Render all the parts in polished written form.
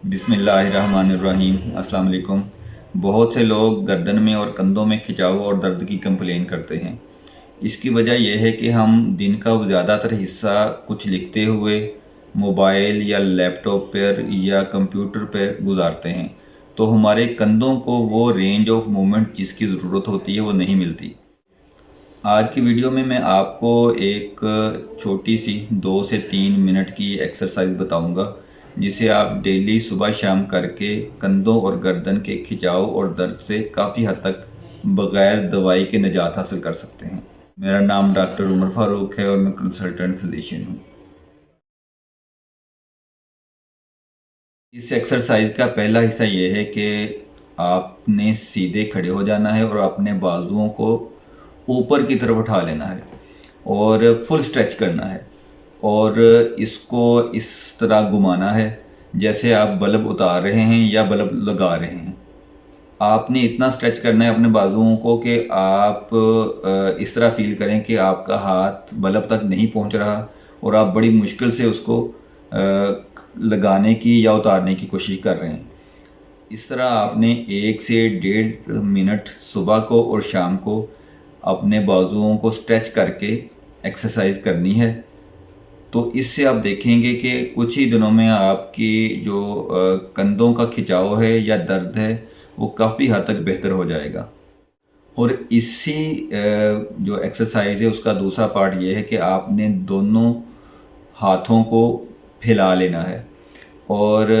बिस्मिल्लाहिर्रहमानिर्रहीम। अस्सलाम वालेकुम। बहुत से लोग गर्दन में और कंधों में खिंचाव और दर्द की कंप्लेन करते हैं। इसकी वजह यह है कि हम दिन का ज़्यादातर हिस्सा कुछ लिखते हुए मोबाइल या लैपटॉप पर या कंप्यूटर पर गुजारते हैं, तो हमारे कंधों को वो रेंज ऑफ मूवमेंट जिसकी ज़रूरत होती है वो नहीं मिलती। आज की वीडियो में मैं आपको एक छोटी सी 2 से 3 मिनट की एक्सरसाइज बताऊंगा, जिसे आप डेली सुबह शाम करके कंधों और गर्दन के खिंचाव और दर्द से काफ़ी हद तक बग़ैर दवाई के निजात हासिल कर सकते हैं। मेरा नाम डॉक्टर उमर फ़ारूक है और मैं कंसल्टेंट फिजिशियन हूँ। इस एक्सरसाइज का पहला हिस्सा ये है कि आपने सीधे खड़े हो जाना है और अपने बाजुओं को ऊपर की तरफ उठा लेना है और फुल स्ट्रेच करना है और इसको इस तरह घुमाना है जैसे आप बल्ब उतार रहे हैं या बल्ब लगा रहे हैं। आपने इतना स्ट्रेच करना है अपने बाजुओं को कि आप इस तरह फील करें कि आपका हाथ बल्ब तक नहीं पहुंच रहा और आप बड़ी मुश्किल से उसको लगाने की या उतारने की कोशिश कर रहे हैं। इस तरह आपने 1 से 1.5 मिनट सुबह को और शाम को अपने बाजुओं को स्ट्रेच करके एक्सरसाइज करनी है। तो इससे आप देखेंगे कि कुछ ही दिनों में आपकी जो कंधों का खिंचाव है या दर्द है वो काफ़ी हद तक बेहतर हो जाएगा। और इसी जो एक्सरसाइज है उसका दूसरा पार्ट ये है कि आपने दोनों हाथों को फैला लेना है और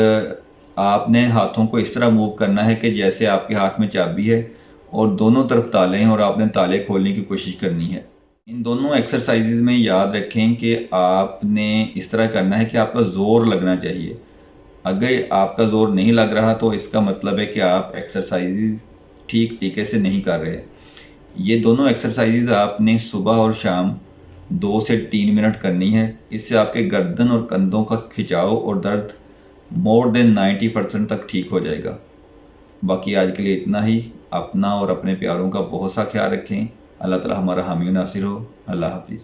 आपने हाथों को इस तरह मूव करना है कि जैसे आपके हाथ में चाबी है और दोनों तरफ ताले हैं और आपने ताले खोलने की कोशिश करनी है। इन दोनों एक्सरसाइजेज में याद रखें कि आपने इस तरह करना है कि आपका ज़ोर लगना चाहिए। अगर आपका ज़ोर नहीं लग रहा तो इसका मतलब है कि आप एक्सरसाइज ठीक तरीके से नहीं कर रहे। ये दोनों एक्सरसाइजेज आपने सुबह और शाम 2 से 3 मिनट करनी है। इससे आपके गर्दन और कंधों का खिंचाव और दर्द मोर देन 90% तक ठीक हो जाएगा। बाकी आज के लिए इतना ही। अपना और अपने प्यारों का बहुत सा ख्याल रखें। अल्लाह ताला हमारा हामी नासिर हो। अल्लाह हाफिज़।